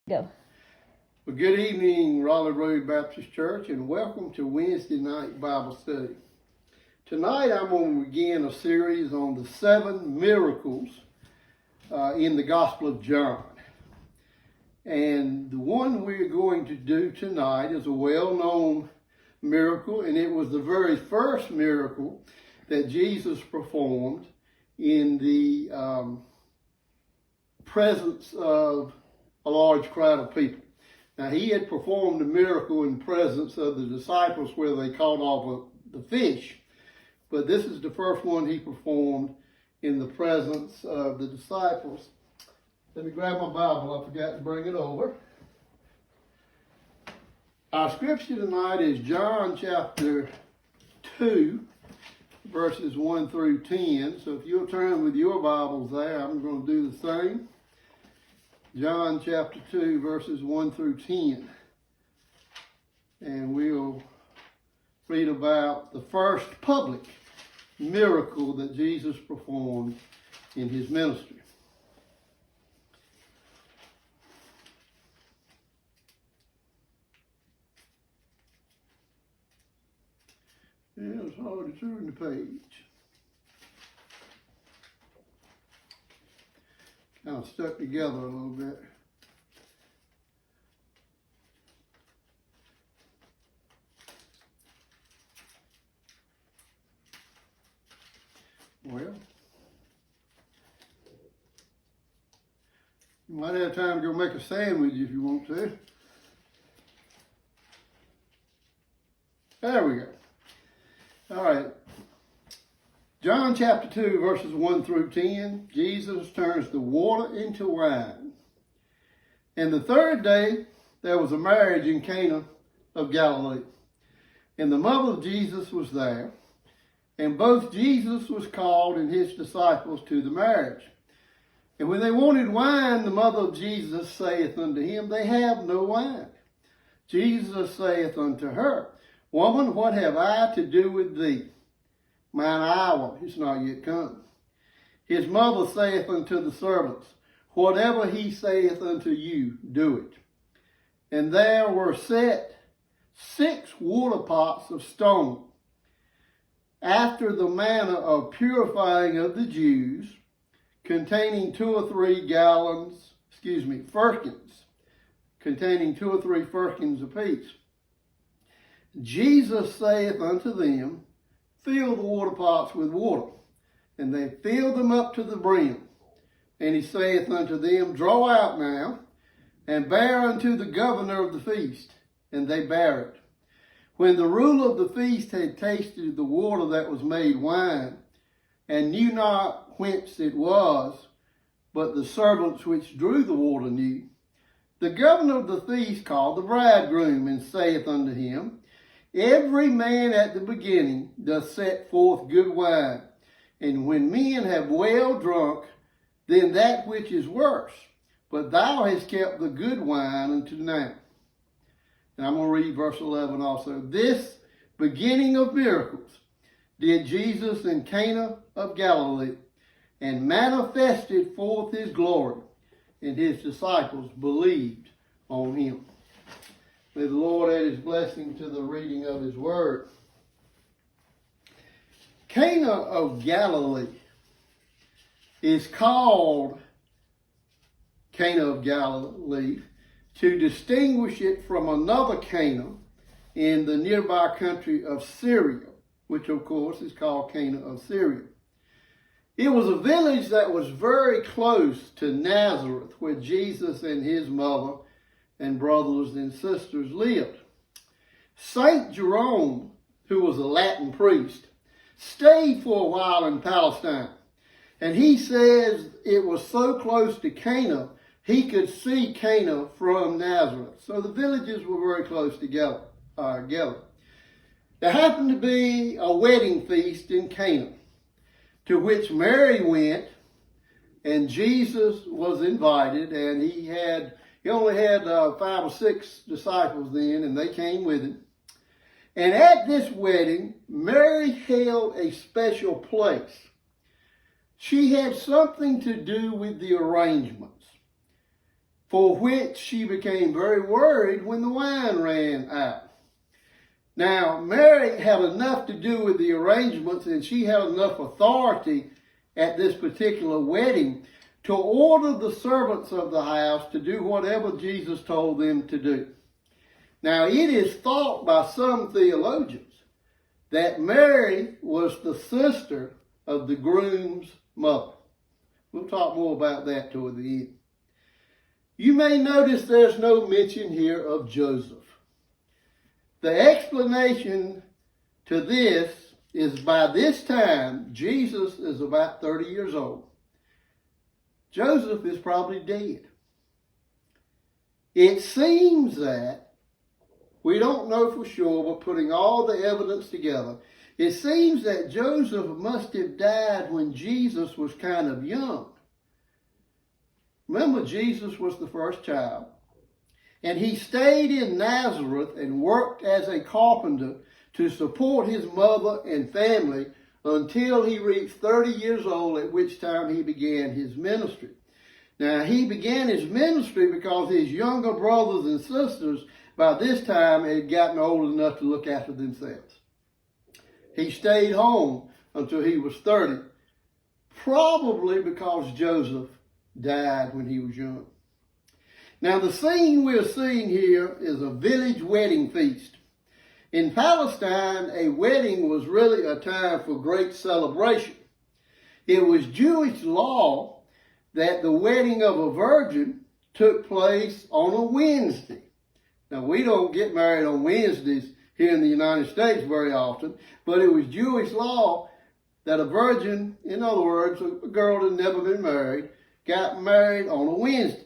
Go. Well, good evening, Raleigh Road Baptist Church, and welcome to Wednesday night Bible study. Tonight I'm going to begin a series on the 7 miracles in the Gospel of John. And the one we're going to do tonight is a well-known miracle, and it was the very first miracle that Jesus performed in the presence of a large crowd of people. Now, he had performed a miracle in presence of the disciples where they caught off the fish, but this is the first one he performed in the presence of the disciples. Let me grab my Bible. I forgot to bring it over. Our scripture tonight is John chapter 2, verses 1 through 10. So if you'll turn with your Bibles there, I'm going to do the same. John chapter 2, verses 1 through 10. And we'll read about the first public miracle that Jesus performed in his ministry. Yeah, it's hard to turn the page. Kind of stuck together a little bit. Well, you might have time to go make a sandwich if you want to. There we go. All right. John chapter 2, verses 1 through 10, Jesus turns the water into wine. And the third day, there was a marriage in Canaan of Galilee. And the mother of Jesus was there. And both Jesus was called and his disciples to the marriage. And when they wanted wine, the mother of Jesus saith unto him, They have no wine. Jesus saith unto her, Woman, what have I to do with thee? Mine hour is not yet come. His mother saith unto the servants, Whatever he saith unto you, do it. And there were set 6 water pots of stone, after the manner of purifying of the Jews, containing 2 or 3 firkins, containing 2 or 3 firkins apiece. Jesus saith unto them, Fill the water pots with water. And they filled them up to the brim. And he saith unto them, Draw out now, and bear unto the governor of the feast. And they bare it. When the ruler of the feast had tasted the water that was made wine, and knew not whence it was, but the servants which drew the water knew, the governor of the feast called the bridegroom, and saith unto him, Every man at the beginning doth set forth good wine, and when men have well drunk, then that which is worse. But thou hast kept the good wine unto now. And I'm going to read verse 11 also. This beginning of miracles did Jesus in Canaan of Galilee, and manifested forth his glory, and his disciples believed on him. May the Lord add his blessing to the reading of his word. Canaan of Galilee is called Canaan of Galilee to distinguish it from another Canaan in the nearby country of Syria, which of course is called Canaan of Syria. It was a village that was very close to Nazareth, where Jesus and his mother and brothers and sisters lived. Saint Jerome, who was a Latin priest, stayed for a while in Palestine. And he says it was so close to Canaan, he could see Canaan from Nazareth. So the villages were very close together. There happened to be a wedding feast in Canaan, to which Mary went, and Jesus was invited, and he only had 5 or 6 disciples then, and they came with him. And at this wedding, Mary held a special place. She had something to do with the arrangements. for which she became very worried when the wine ran out. Now, Mary had enough to do with the arrangements, and she had enough authority at this particular wedding to order the servants of the house to do whatever Jesus told them to do. Now, it is thought by some theologians that Mary was the sister of the groom's mother. We'll talk more about that toward the end. You may notice there's no mention here of Joseph. The explanation to this is by this time, Jesus is about 30 years old. Joseph is probably dead. It seems that, we don't know for sure, but putting all the evidence together, it seems that Joseph must have died when Jesus was kind of young. Remember, Jesus was the first child. And he stayed in Nazareth and worked as a carpenter to support his mother and family until he reached 30 years old, at which time he began his ministry. Now, he began his ministry because his younger brothers and sisters by this time had gotten old enough to look after themselves. He stayed home until he was 30, probably because Joseph died when he was young. Now, the scene we're seeing here is a village wedding feast. In Palestine, a wedding was really a time for great celebration. It was Jewish law that the wedding of a virgin took place on a Wednesday. Now, we don't get married on Wednesdays here in the United States very often, but it was Jewish law that a virgin, in other words, a girl that had never been married, got married on a Wednesday.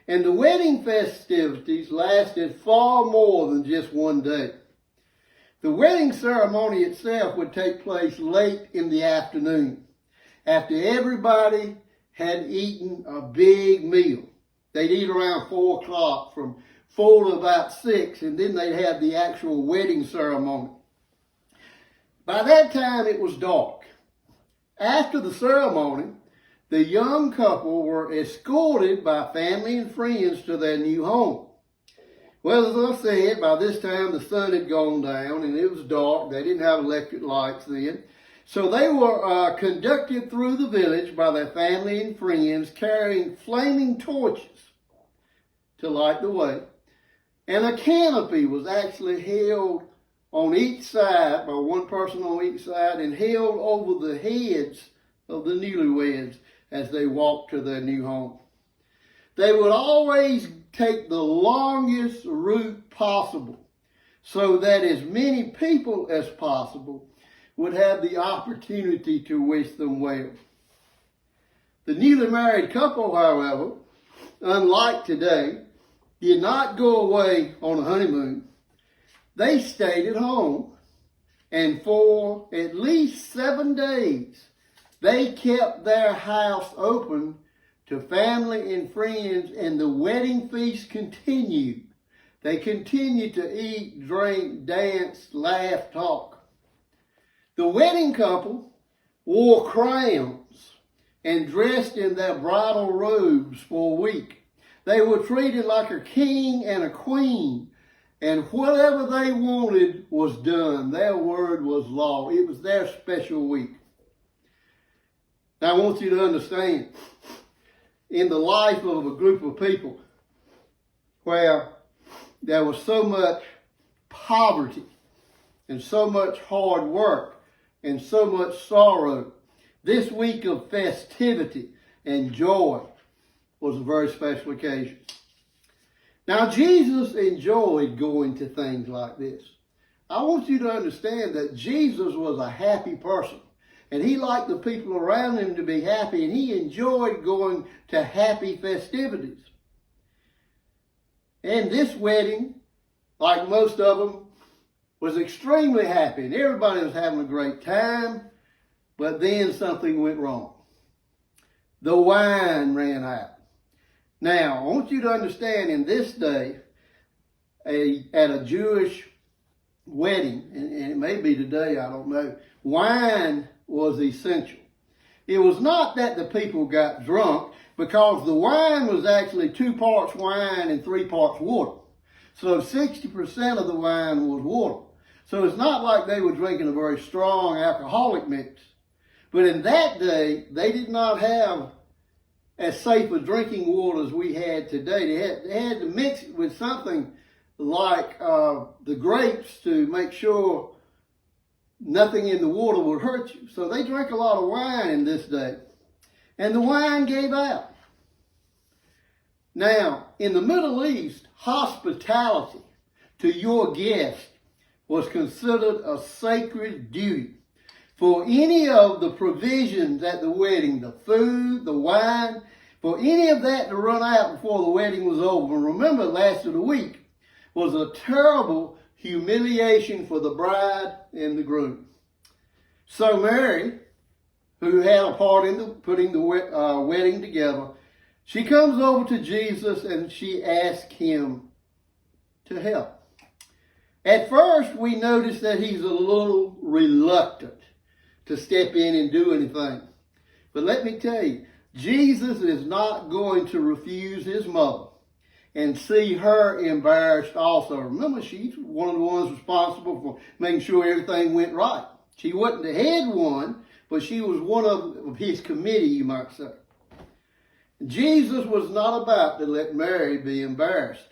And the wedding festivities lasted far more than just one day. The wedding ceremony itself would take place late in the afternoon, after everybody had eaten a big meal. They'd eat around 4 o'clock, from 4 to about 6, and then they'd have the actual wedding ceremony. By that time, it was dark. After the ceremony, the young couple were escorted by family and friends to their new home. Well, as I said, by this time the sun had gone down and it was dark. They didn't have electric lights then. So they were conducted through the village by their family and friends carrying flaming torches to light the way. And a canopy was actually held on each side by one person on each side and held over the heads of the newlyweds as they walked to their new home. They would always take the longest route possible so that as many people as possible would have the opportunity to wish them well. The newly married couple, however, unlike today, did not go away on a honeymoon. They stayed at home, and for at least 7 days, they kept their house open to family and friends, and the wedding feast continued. They continued to eat, drink, dance, laugh, talk. The wedding couple wore crowns and dressed in their bridal robes for a week. They were treated like a king and a queen, and whatever they wanted was done. Their word was law. It was their special week. Now, I want you to understand, in the life of a group of people where there was so much poverty and so much hard work and so much sorrow, this week of festivity and joy was a very special occasion. Now, Jesus enjoyed going to things like this. I want you to understand that Jesus was a happy person. And he liked the people around him to be happy, and he enjoyed going to happy festivities. And this wedding, like most of them, was extremely happy, and everybody was having a great time, but then something went wrong. The wine ran out. Now, I want you to understand, in this day, at a Jewish wedding, and it may be today, I don't know, wine was essential. It was not that the people got drunk. because the wine was actually 2 parts wine and 3 parts water. So 60% of the wine was water. So it's not like they were drinking a very strong alcoholic mix. But in that day, they did not have as safe a drinking water as we had today. They had to mix it with something like the grapes to make sure nothing in the water would hurt you. So they drank a lot of wine in this day. And the wine gave out. Now, in the Middle East, hospitality to your guest was considered a sacred duty. For any of the provisions at the wedding, the food, the wine, for any of that to run out before the wedding was over, and remember it lasted a week, was a terrible humiliation for the bride and the groom. So Mary, who had a part in putting the wedding together, she comes over to Jesus and she asks him to help. At first, we notice that he's a little reluctant to step in and do anything. But let me tell you, Jesus is not going to refuse his mother and see her embarrassed also. Remember, she's one of the ones responsible for making sure everything went right. She wasn't the head one, but she was one of his committee, you might say. Jesus was not about to let Mary be embarrassed.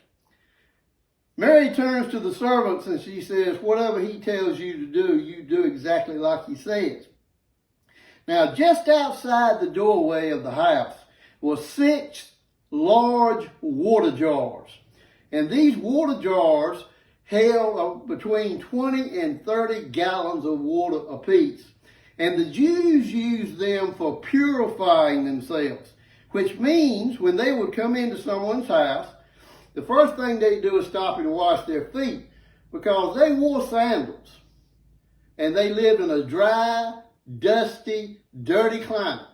Mary turns to the servants and she says, whatever he tells you to do, you do exactly like he says. Now, just outside the doorway of the house were 6 large water jars. And these water jars held between 20 and 30 gallons of water apiece. And the Jews used them for purifying themselves, which means when they would come into someone's house, the first thing they do is stop and wash their feet, because they wore sandals and they lived in a dry, dusty, dirty climate.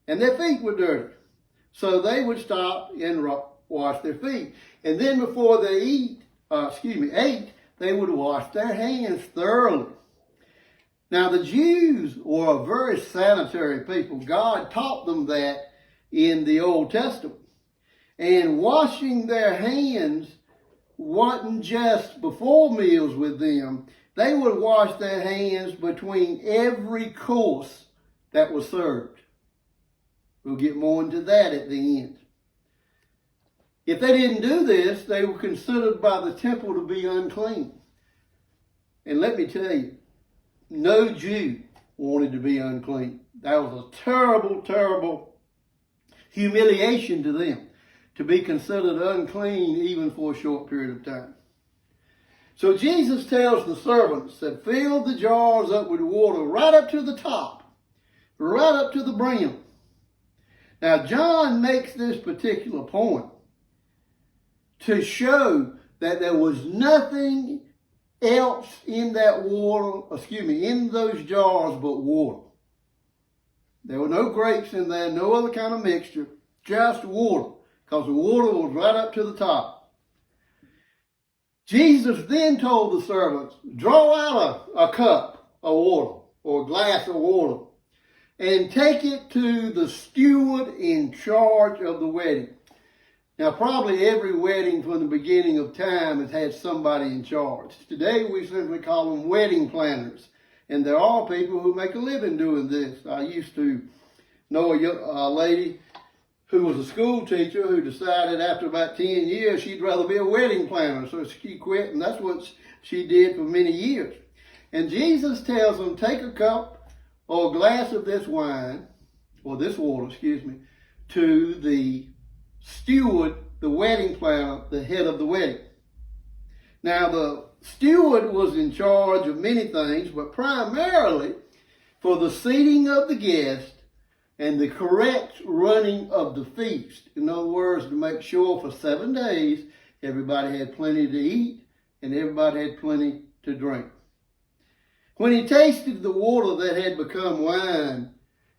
And their feet were dirty. So they would stop and wash their feet. And then before they ate, they would wash their hands thoroughly. Now the Jews were a very sanitary people. God taught them that in the Old Testament. And washing their hands wasn't just before meals with them. They would wash their hands between every course that was served. We'll get more into that at the end. If they didn't do this, they were considered by the temple to be unclean. And let me tell you, no Jew wanted to be unclean. That was a terrible, terrible humiliation to them, to be considered unclean even for a short period of time. So Jesus tells the servants that fill the jars up with water right up to the top, right up to the brim. Now John makes this particular point to show that there was nothing else in that water, in those jars but water. There were no grapes in there, no other kind of mixture, just water, because the water was right up to the top. Jesus then told the servants, draw out a cup of water or a glass of water and take it to the steward in charge of the wedding. Now, probably every wedding from the beginning of time has had somebody in charge. Today, we simply call them wedding planners. And there are people who make a living doing this. I used to know a lady who was a school teacher who decided after about 10 years she'd rather be a wedding planner. So she quit, and that's what she did for many years. And Jesus tells them, take a cup or a glass of this wine, or this water, to the steward, the wedding planner, the head of the wedding. Now, the steward was in charge of many things, but primarily for the seating of the guest and the correct running of the feast. In other words, to make sure for 7 days everybody had plenty to eat and everybody had plenty to drink. When he tasted the water that had become wine,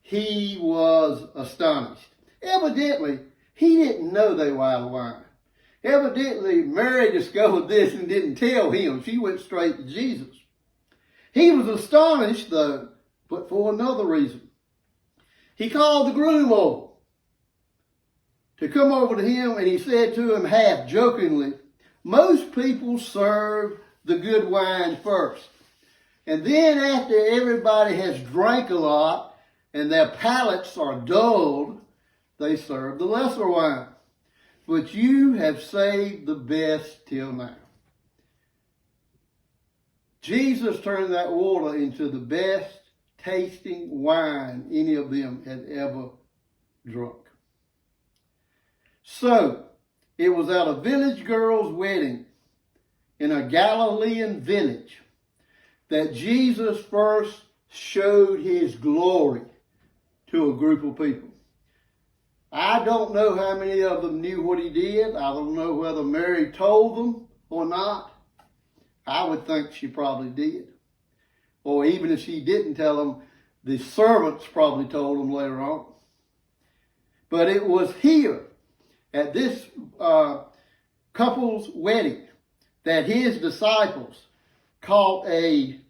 he was astonished. Evidently, he didn't know they were out of wine. Evidently, Mary discovered this and didn't tell him. She went straight to Jesus. He was astonished, though, but for another reason. He called the groom over. to come over to him, and he said to him half jokingly, most people serve the good wine first. And then after everybody has drank a lot and their palates are dulled, they serve the lesser wine. But you have saved the best till now. Jesus turned that water into the best tasting wine any of them had ever drunk. So, it was at a village girl's wedding in a Galilean village that Jesus first showed his glory to a group of people. I don't know how many of them knew what he did. I don't know whether Mary told them or not. I would think she probably did. Or even if she didn't tell them, the servants probably told them later on. But it was here at this couple's wedding that his disciples caught a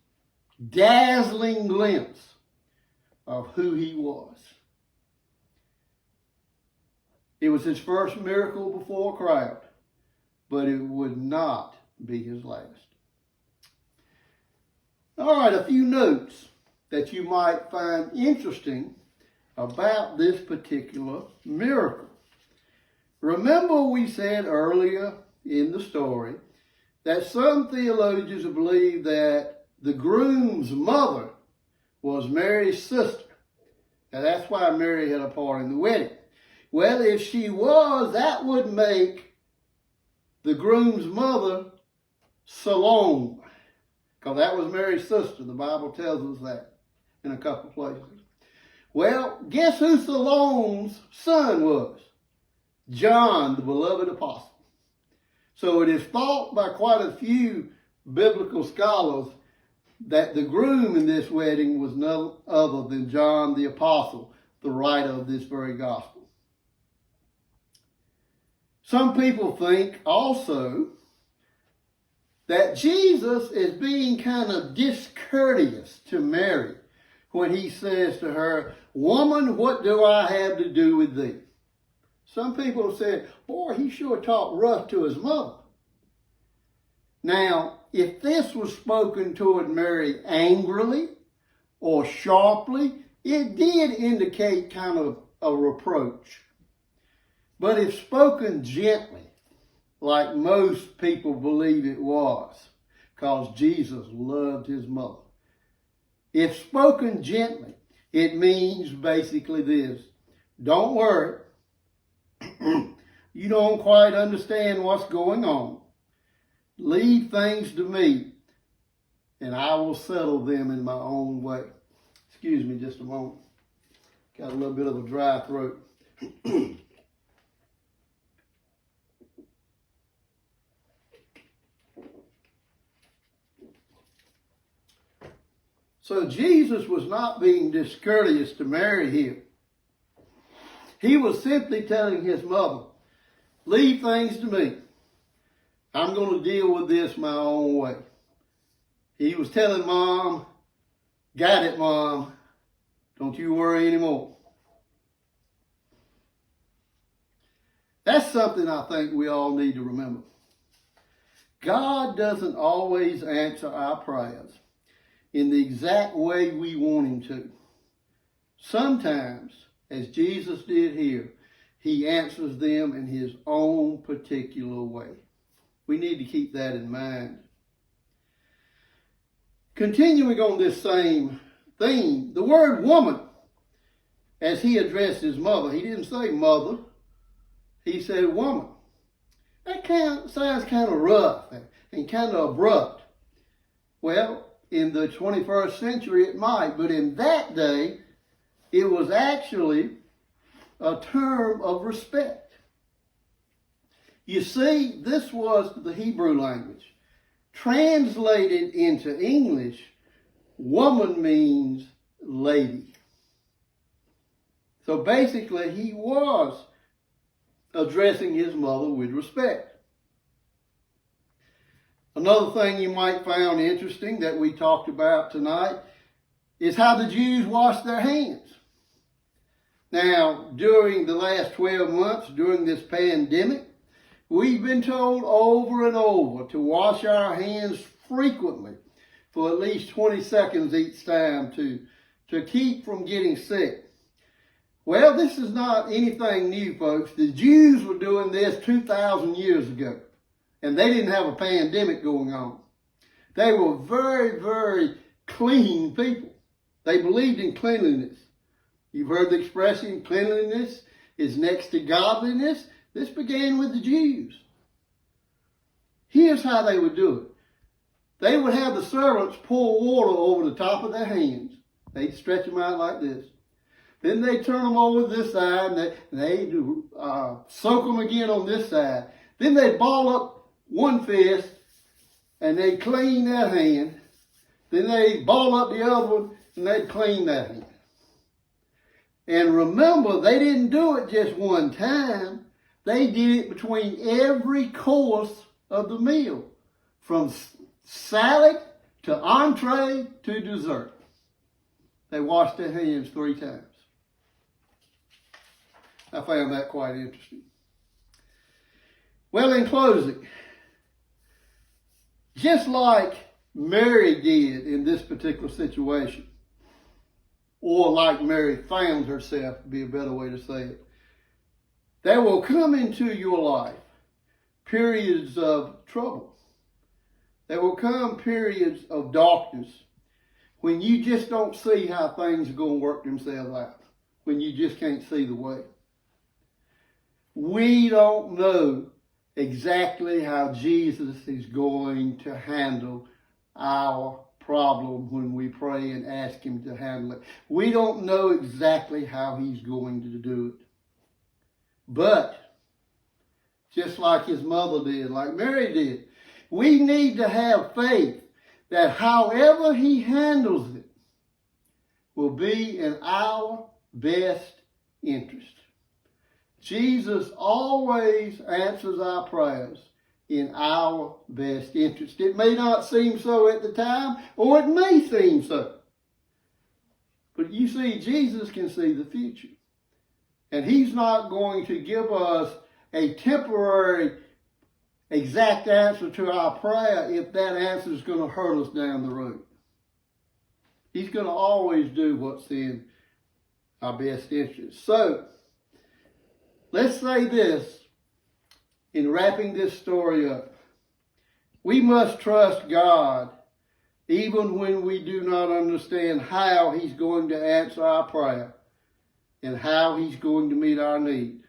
dazzling glimpse of who he was. It was his first miracle before a crowd, but it would not be his last. All right, a few notes that you might find interesting about this particular miracle. Remember we said earlier in the story that some theologians believe that the groom's mother was Mary's sister. And that's why Mary had a part in the wedding. Well, if she was, that would make the groom's mother Salome, because that was Mary's sister. The Bible tells us that in a couple places. Well, guess who Salome's son was? John, the beloved apostle. So it is thought by quite a few biblical scholars that the groom in this wedding was none other than John the apostle, the writer of this very gospel. Some people think also that Jesus is being kind of discourteous to Mary when he says to her, woman, what do I have to do with thee? Some people have said, boy, he sure talked rough to his mother. Now, if this was spoken toward Mary angrily or sharply, it did indicate kind of a reproach. But if spoken gently, like most people believe it was, because Jesus loved his mother. If spoken gently, it means basically this: don't worry. You don't quite understand what's going on. Leave things to me, and I will settle them in my own way. Excuse me just a moment. Got a little bit of a dry throat. So Jesus was not being discourteous to Mary here. He was simply telling his mother, leave things to me. I'm going to deal with this my own way. He was telling Mom, got it, Mom. Don't you worry anymore. That's something I think we all need to remember. God doesn't always answer our prayers in the exact way we want him to. Sometimes, as Jesus did here, he answers them in his own particular way. We need to keep that in mind. Continuing on this same theme, the word woman, as he addressed his mother, he didn't say mother, he said woman. That sounds kind of rough and kind of abrupt. Well, in the 21st century it might, but in that day it was actually a term of respect. You see, this was the Hebrew language. Translated into English, woman means lady. So basically he was addressing his mother with respect. Another thing you might find interesting that we talked about tonight is how the Jews washed their hands. Now, during the last 12 months, during this pandemic, we've been told over and over to wash our hands frequently for at least 20 seconds each time to keep from getting sick. Well, this is not anything new, folks. The Jews were doing this 2,000 years ago, and they didn't have a pandemic going on. They were very, very clean people. They believed in cleanliness. You've heard the expression, cleanliness is next to godliness. This began with the Jews. Here's how they would do it. They would have the servants pour water over the top of their hands. They'd stretch them out like this. Then they'd turn them over this side, and they'd soak them again on this side. Then they'd ball up one fist, and they'd clean their hand. Then they'd ball up the other one, and they'd clean that hand. And remember, they didn't do it just one time. They did it between every course of the meal, from salad to entree to dessert. They washed their hands 3 times. I found that quite interesting. Well, in closing, just like Mary did in this particular situation, or like Mary found herself, would be a better way to say it, there will come into your life periods of trouble. There will come periods of darkness when you just don't see how things are going to work themselves out, when you just can't see the way. We don't know exactly how Jesus is going to handle our problem when we pray and ask him to handle it. We don't know exactly how he's going to do it. But, just like his mother did, like Mary did, we need to have faith that however he handles it will be in our best interest. Jesus always answers our prayers in our best interest. It may not seem so at the time, or it may seem so. But you see, Jesus can see the future. And he's not going to give us a temporary exact answer to our prayer if that answer is going to hurt us down the road. He's going to always do what's in our best interest. So, let's say this in wrapping this story up. We must trust God even when we do not understand how he's going to answer our prayer and how he's going to meet our need.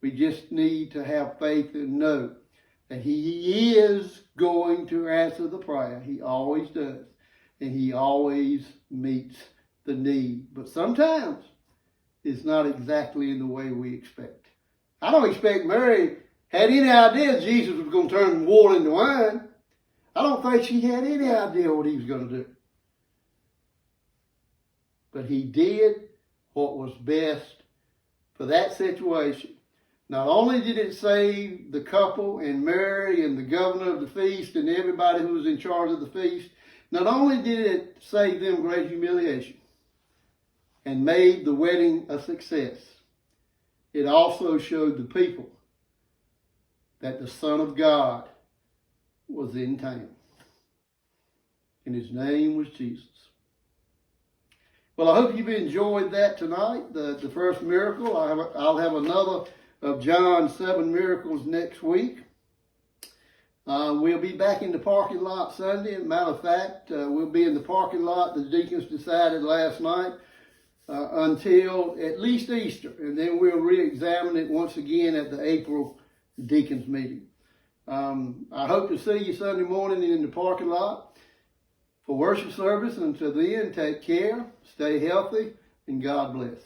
We just need to have faith and know that he is going to answer the prayer. He always does. And he always meets the need. But sometimes it's not exactly in the way we expect. I don't expect Mary had any idea Jesus was going to turn water into wine. I don't think she had any idea what he was going to do. But he did what was best for that situation. Not only did it save the couple and Mary and the governor of the feast and everybody who was in charge of the feast, not only did it save them great humiliation and made the wedding a success, it also showed the people that the Son of God was in town. And his name was Jesus. Well, I hope you've enjoyed that tonight, the first miracle. I'll have another of John's 7 miracles next week. We'll be back in the parking lot Sunday. As a matter of fact, we'll be in the parking lot, the deacons decided last night, until at least Easter. And then we'll re-examine it once again at the April deacons meeting. I hope to see you Sunday morning in the parking lot for worship service. Until then, take care, stay healthy, and God bless.